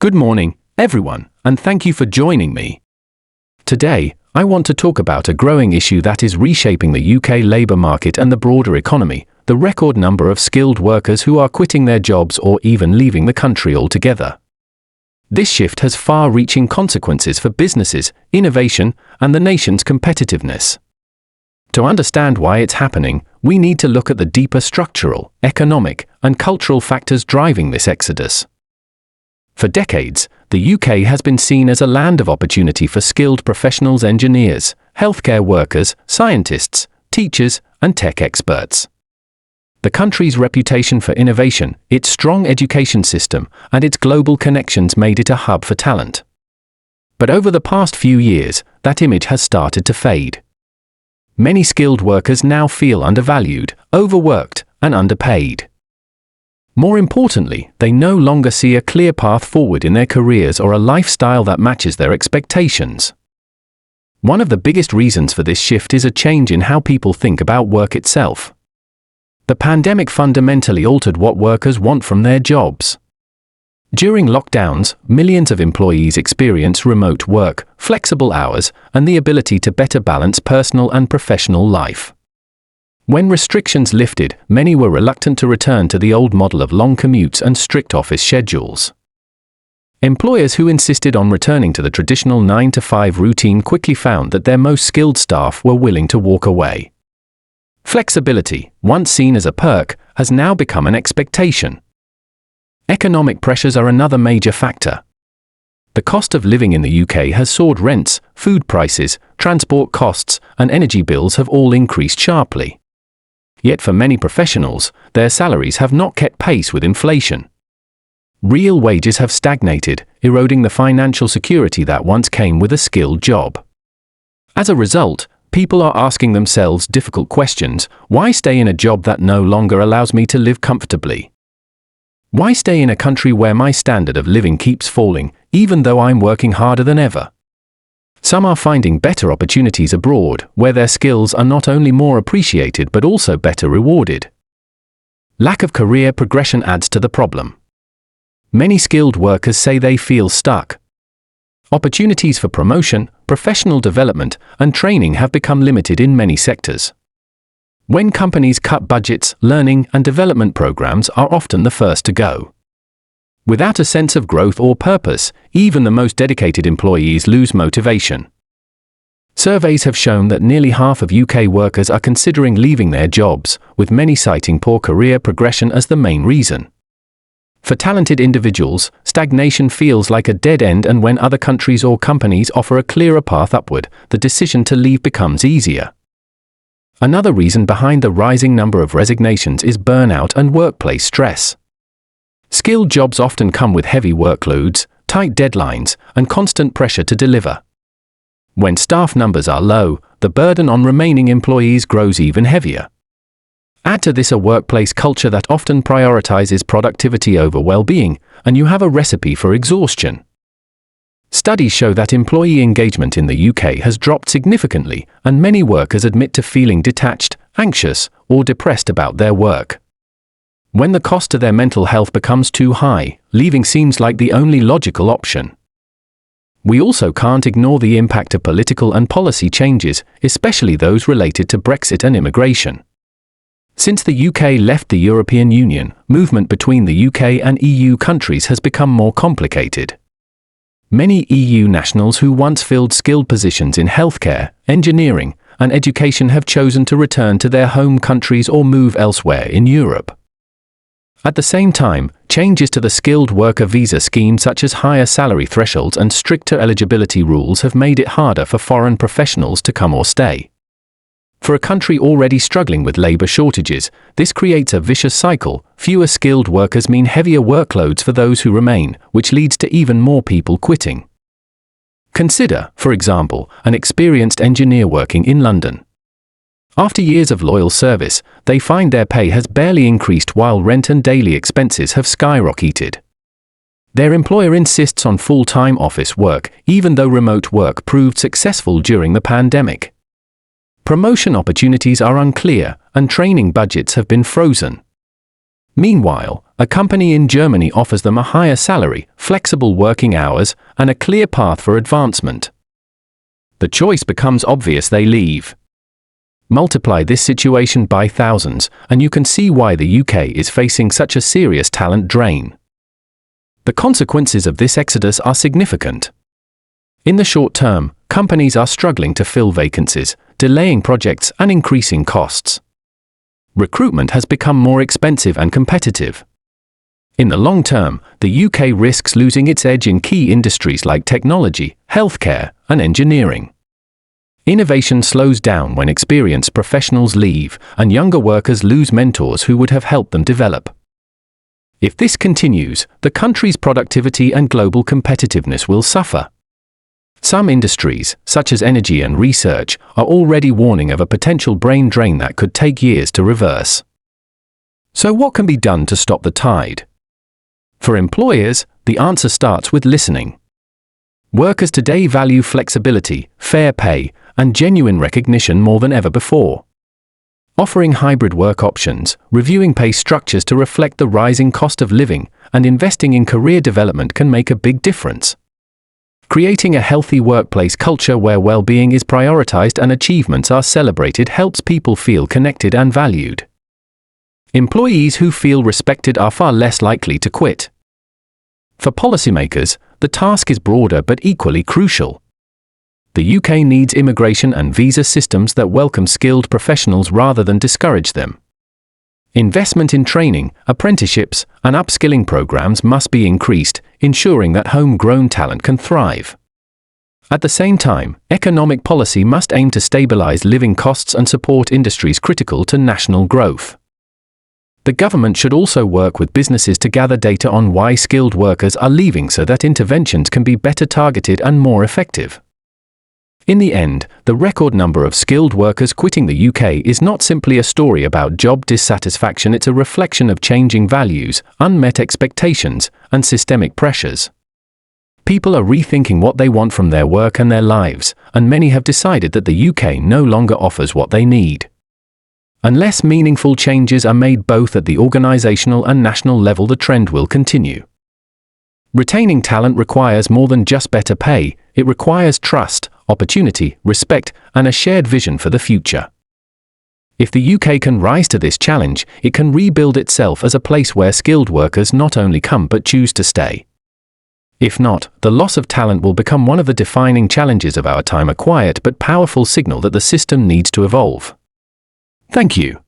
Good morning, everyone, and thank you for joining me. Today, I want to talk about a growing issue that is reshaping the UK labour market and the broader economy: the record number of skilled workers who are quitting their jobs or even leaving the country altogether. This shift has far-reaching consequences for businesses, innovation, and the nation's competitiveness. To understand why it's happening, we need to look at the deeper structural, economic, and cultural factors driving this exodus. For decades, the UK has been seen as a land of opportunity for skilled professionals: engineers, healthcare workers, scientists, teachers, and tech experts. The country's reputation for innovation, its strong education system, and its global connections made it a hub for talent. But over the past few years, that image has started to fade. Many skilled workers now feel undervalued, overworked, and underpaid. More importantly, they no longer see a clear path forward in their careers or a lifestyle that matches their expectations. One of the biggest reasons for this shift is a change in how people think about work itself. The pandemic fundamentally altered what workers want from their jobs. During lockdowns, millions of employees experience remote work, flexible hours, and the ability to better balance personal and professional life. When restrictions lifted, many were reluctant to return to the old model of long commutes and strict office schedules. Employers who insisted on returning to the traditional 9-to-5 routine quickly found that their most skilled staff were willing to walk away. Flexibility, once seen as a perk, has now become an expectation. Economic pressures are another major factor. The cost of living in the UK has soared. Rents, food prices, transport costs, and energy bills have all increased sharply. Yet for many professionals, their salaries have not kept pace with inflation. Real wages have stagnated, eroding the financial security that once came with a skilled job. As a result, people are asking themselves difficult questions: why stay in a job that no longer allows me to live comfortably? Why stay in a country where my standard of living keeps falling, even though I'm working harder than ever? Some are finding better opportunities abroad, where their skills are not only more appreciated but also better rewarded. Lack of career progression adds to the problem. Many skilled workers say they feel stuck. Opportunities for promotion, professional development, and training have become limited in many sectors. When companies cut budgets, learning and development programs are often the first to go. Without a sense of growth or purpose, even the most dedicated employees lose motivation. Surveys have shown that nearly half of UK workers are considering leaving their jobs, with many citing poor career progression as the main reason. For talented individuals, stagnation feels like a dead end, and when other countries or companies offer a clearer path upward, the decision to leave becomes easier. Another reason behind the rising number of resignations is burnout and workplace stress. Skilled jobs often come with heavy workloads, tight deadlines, and constant pressure to deliver. When staff numbers are low, the burden on remaining employees grows even heavier. Add to this a workplace culture that often prioritizes productivity over well-being, and you have a recipe for exhaustion. Studies show that employee engagement in the UK has dropped significantly, and many workers admit to feeling detached, anxious, or depressed about their work. When the cost to their mental health becomes too high, leaving seems like the only logical option. We also can't ignore the impact of political and policy changes, especially those related to Brexit and immigration. Since the UK left the European Union, movement between the UK and EU countries has become more complicated. Many EU nationals who once filled skilled positions in healthcare, engineering, and education have chosen to return to their home countries or move elsewhere in Europe. At the same time, changes to the skilled worker visa scheme, such as higher salary thresholds and stricter eligibility rules, have made it harder for foreign professionals to come or stay. For a country already struggling with labour shortages, this creates a vicious cycle. Fewer skilled workers mean heavier workloads for those who remain, which leads to even more people quitting. Consider, for example, an experienced engineer working in London. After years of loyal service, they find their pay has barely increased while rent and daily expenses have skyrocketed. Their employer insists on full-time office work, even though remote work proved successful during the pandemic. Promotion opportunities are unclear, and training budgets have been frozen. Meanwhile, a company in Germany offers them a higher salary, flexible working hours, and a clear path for advancement. The choice becomes obvious: they leave. Multiply this situation by thousands, and you can see why the UK is facing such a serious talent drain. The consequences of this exodus are significant. In the short term, companies are struggling to fill vacancies, delaying projects and increasing costs. Recruitment has become more expensive and competitive. In the long term, the UK risks losing its edge in key industries like technology, healthcare, and engineering. Innovation slows down when experienced professionals leave, and younger workers lose mentors who would have helped them develop. If this continues, the country's productivity and global competitiveness will suffer. Some industries, such as energy and research, are already warning of a potential brain drain that could take years to reverse. So what can be done to stop the tide? For employers, the answer starts with listening. Workers today value flexibility, fair pay, and genuine recognition more than ever before. Offering hybrid work options, reviewing pay structures to reflect the rising cost of living, and investing in career development can make a big difference. Creating a healthy workplace culture where well-being is prioritized and achievements are celebrated helps people feel connected and valued. Employees who feel respected are far less likely to quit. For policymakers, the task is broader but equally crucial. The UK needs immigration and visa systems that welcome skilled professionals rather than discourage them. Investment in training, apprenticeships, and upskilling programs must be increased, ensuring that homegrown talent can thrive. At the same time, economic policy must aim to stabilize living costs and support industries critical to national growth. The government should also work with businesses to gather data on why skilled workers are leaving so that interventions can be better targeted and more effective. In the end, the record number of skilled workers quitting the UK is not simply a story about job dissatisfaction, it's a reflection of changing values, unmet expectations, and systemic pressures. People are rethinking what they want from their work and their lives, and many have decided that the UK no longer offers what they need. Unless meaningful changes are made both at the organizational and national level, the trend will continue. Retaining talent requires more than just better pay, it requires trust, opportunity, respect, and a shared vision for the future. If the UK can rise to this challenge, it can rebuild itself as a place where skilled workers not only come but choose to stay. If not, the loss of talent will become one of the defining challenges of our time, a quiet but powerful signal that the system needs to evolve. Thank you.